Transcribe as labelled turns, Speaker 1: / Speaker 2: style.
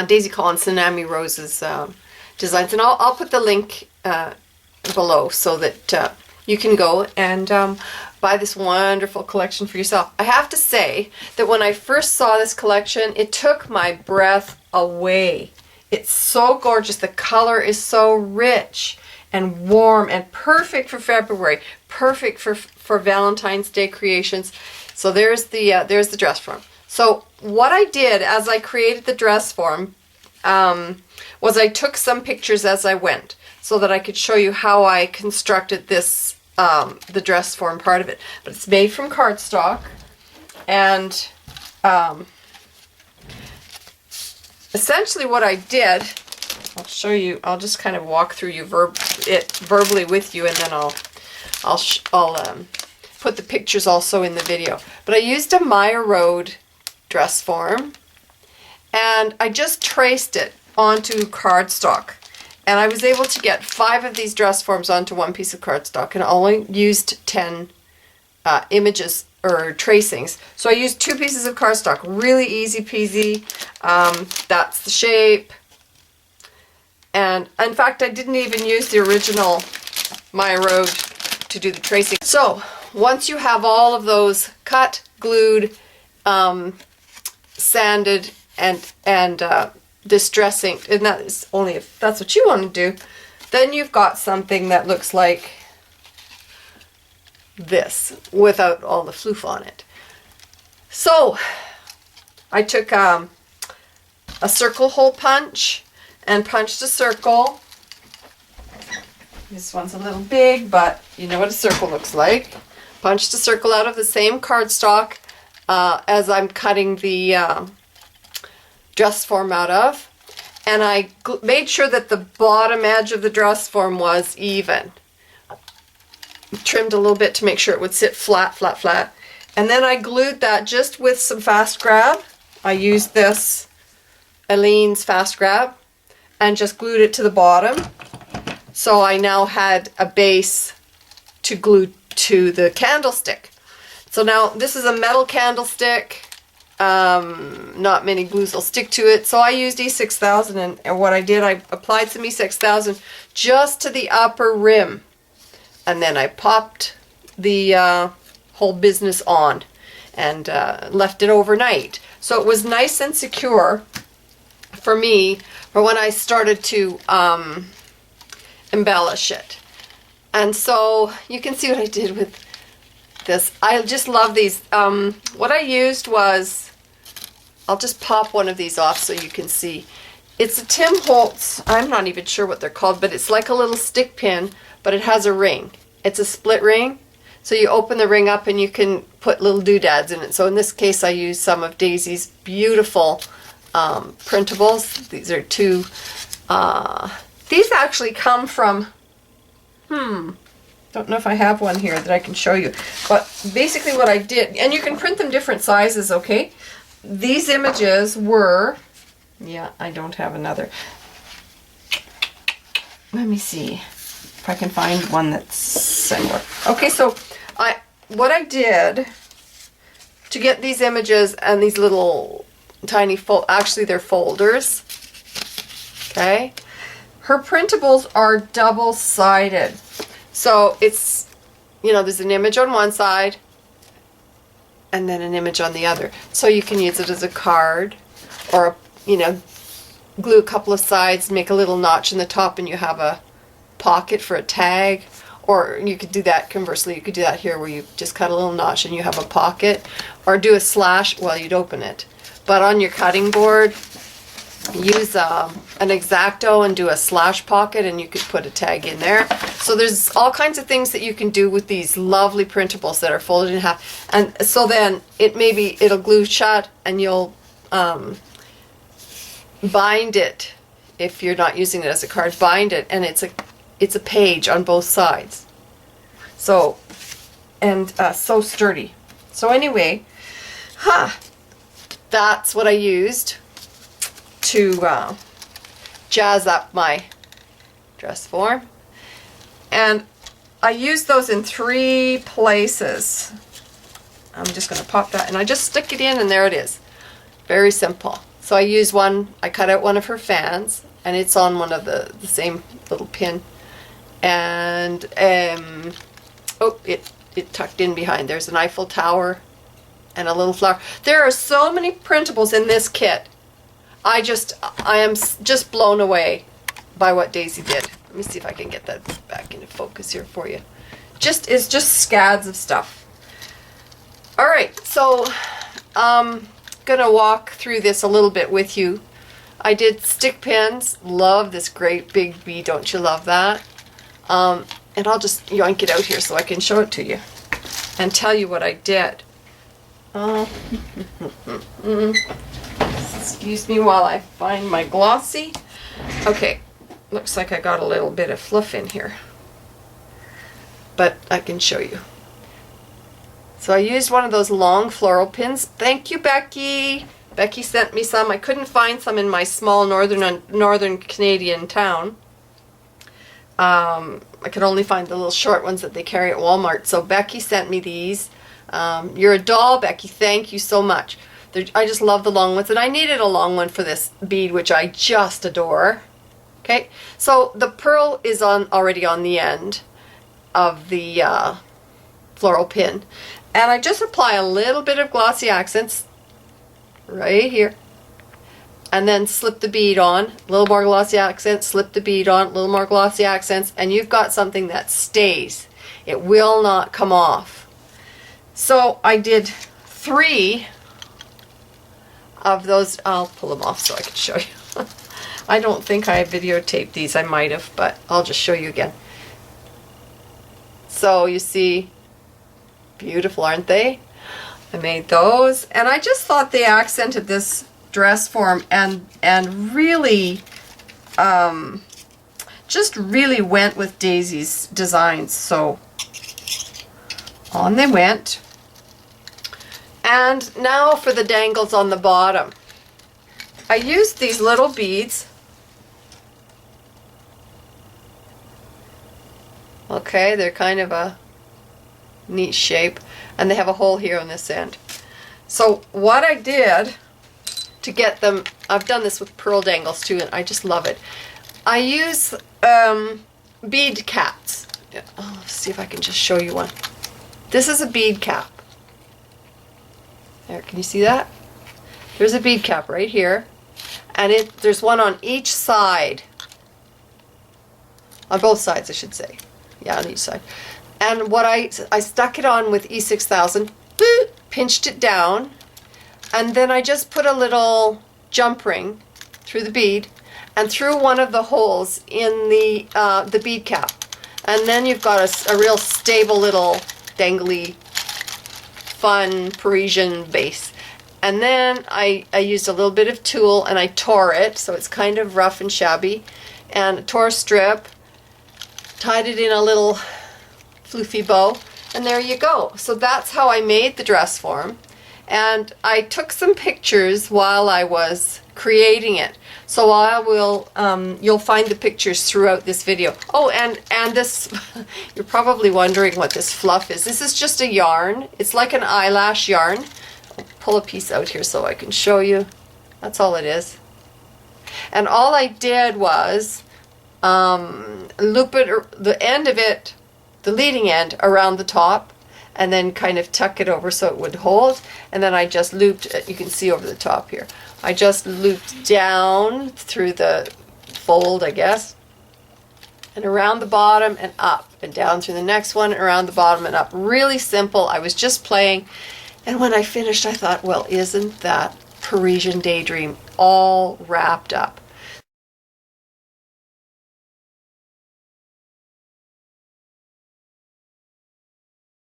Speaker 1: Daisy Collins Tsunami Roses designs, and I'll put the link below so that you can go and buy this wonderful collection for yourself. I have to say that when I first saw this collection, it took my breath away. It's so gorgeous. The color is so rich and warm and perfect for February, perfect for Valentine's Day creations. So there's the dress form. So what I did as I created the dress form was I took some pictures as I went so that I could show you how I constructed this, the dress form part of it. But it's made from cardstock, and essentially what I did, I'll show you, I'll just kind of walk through it verbally with you, and then I'll put the pictures also in the video. But I used a Maya Road dress form, and I just traced it onto cardstock. And I was able to get 5 of these dress forms onto one piece of cardstock, and I only used 10 images or tracings. So I used 2 pieces of cardstock, really easy peasy. That's the shape. And in fact, I didn't even use the original Maya Road to do the tracing. So once you have all of those cut, glued, sanded, and distressing, and that is only if that's what you want to do, then you've got something that looks like this without all the floof on it. So I took a circle hole punch and punched a circle. This one's a little big, but you know what a circle looks like. Punched a circle out of the same cardstock as I'm cutting the dress form out of, and I made sure that the bottom edge of the dress form was even. Trimmed a little bit to make sure it would sit flat, flat, flat. And then I glued that just with some fast grab. I used this Aleene's fast grab and just glued it to the bottom. So I now had a base to glue to the candlestick. So now this is a metal candlestick. Not many glues will stick to it, so I used E6000, and what I did, I applied some E6000 just to the upper rim, and then I popped the whole business on and left it overnight. So it was nice and secure for me for when I started to embellish it. And so you can see what I did with this. I just love these. What I used was, I'll just pop one of these off so you can see. It's a Tim Holtz, I'm not even sure what they're called, but it's like a little stick pin, but it has a ring. It's a split ring, so you open the ring up and you can put little doodads in it. So in this case I used some of Daisy's beautiful printables. These are 2, these actually come from, don't know if I have one here that I can show you, but basically what I did, and you can print them different sizes, okay? These images were, yeah, I don't have another. Let me see if I can find one that's similar. Okay, so what I did to get these images and these little tiny actually they're folders. Okay, her printables are double-sided. So it's, you know, there's an image on one side and then an image on the other. So you can use it as a card, or, you know, glue a couple of sides, make a little notch in the top, and you have a pocket for a tag. Or you could do that conversely, you could do that here where you just cut a little notch and you have a pocket. Or do a slash, well, you'd open it. But on your cutting board, use an X-Acto and do a slash pocket, and you could put a tag in there. So there's all kinds of things that you can do with these lovely printables that are folded in half. And so then it'll glue shut, and you'll bind it. If you're not using it as a card, bind it, and it's a page on both sides. So, and so sturdy. So anyway, that's what I used to jazz up my dress form. And I used those in 3 places. I'm just going to pop that, and I just stick it in, and there it is. Very simple. So I use one, I cut out one of her fans, and it's on one of the same little pin. And, oh, it tucked in behind. There's an Eiffel Tower and a little flower. There are so many printables in this kit. I am just blown away by what Daisy did. Let me see if I can get that back into focus here for you. It's just scads of stuff. All right, so I'm gonna walk through this a little bit with you. I did stick pins. Love this great big bee. Don't you love that? And I'll just yoink it out here so I can show it to you and tell you what I did. Excuse me while I find my glossy. Okay, looks like I got a little bit of fluff in here, but I can show you. So I used one of those long floral pins. Thank you, Becky. Becky sent me some. I couldn't find some in my small northern Canadian town. I could only find the little short ones that they carry at Walmart. So Becky sent me these. You're a doll, Becky. Thank you so much. I just love the long ones, and I needed a long one for this bead, which I just adore. Okay, so the pearl is already on the end of the floral pin, and I just apply a little bit of glossy accents right here, and then slip the bead on, a little more glossy accents, slip the bead on, a little more glossy accents, and you've got something that stays. It will not come off. So I did 3 of those. I'll pull them off so I can show you. I don't think I videotaped these. I might have, but I'll just show you again. So you see, beautiful, aren't they? I made those, and I just thought they accented this dress form and really just really went with Daisy's designs. So on they went. And now for the dangles on the bottom. I used these little beads. Okay, they're kind of a neat shape, and they have a hole here on this end. So what I did to get them, I've done this with pearl dangles too, and I just love it. I use bead caps. Let's see if I can just show you one. This is a bead cap. There, can you see that? There's a bead cap right here, and there's one on each side. On both sides, I should say. Yeah, on each side. And what I stuck it on with E6000, pinched it down, and then I just put a little jump ring through the bead and through one of the holes in the bead cap. And then you've got a real stable little dangly, fun Parisian base. And then I used a little bit of tulle and I tore it, so it's kind of rough and shabby. And tore a strip, tied it in a little floofy bow, and there you go. So that's how I made the dress form. And I took some pictures while I was creating it. So I will, you'll find the pictures throughout this video. Oh, and this, you're probably wondering what this fluff is. This is just a yarn. It's like an eyelash yarn. I'll pull a piece out here so I can show you. That's all it is. And all I did was loop it, the end of it, the leading end, around the top, and then kind of tuck it over so it would hold. And then I just looped it, you can see over the top here. I just looped down through the fold, I guess, and around the bottom and up, and down through the next one, around the bottom and up. Really simple. I was just playing, and when I finished I thought, well, isn't that Parisian Daydream all wrapped up?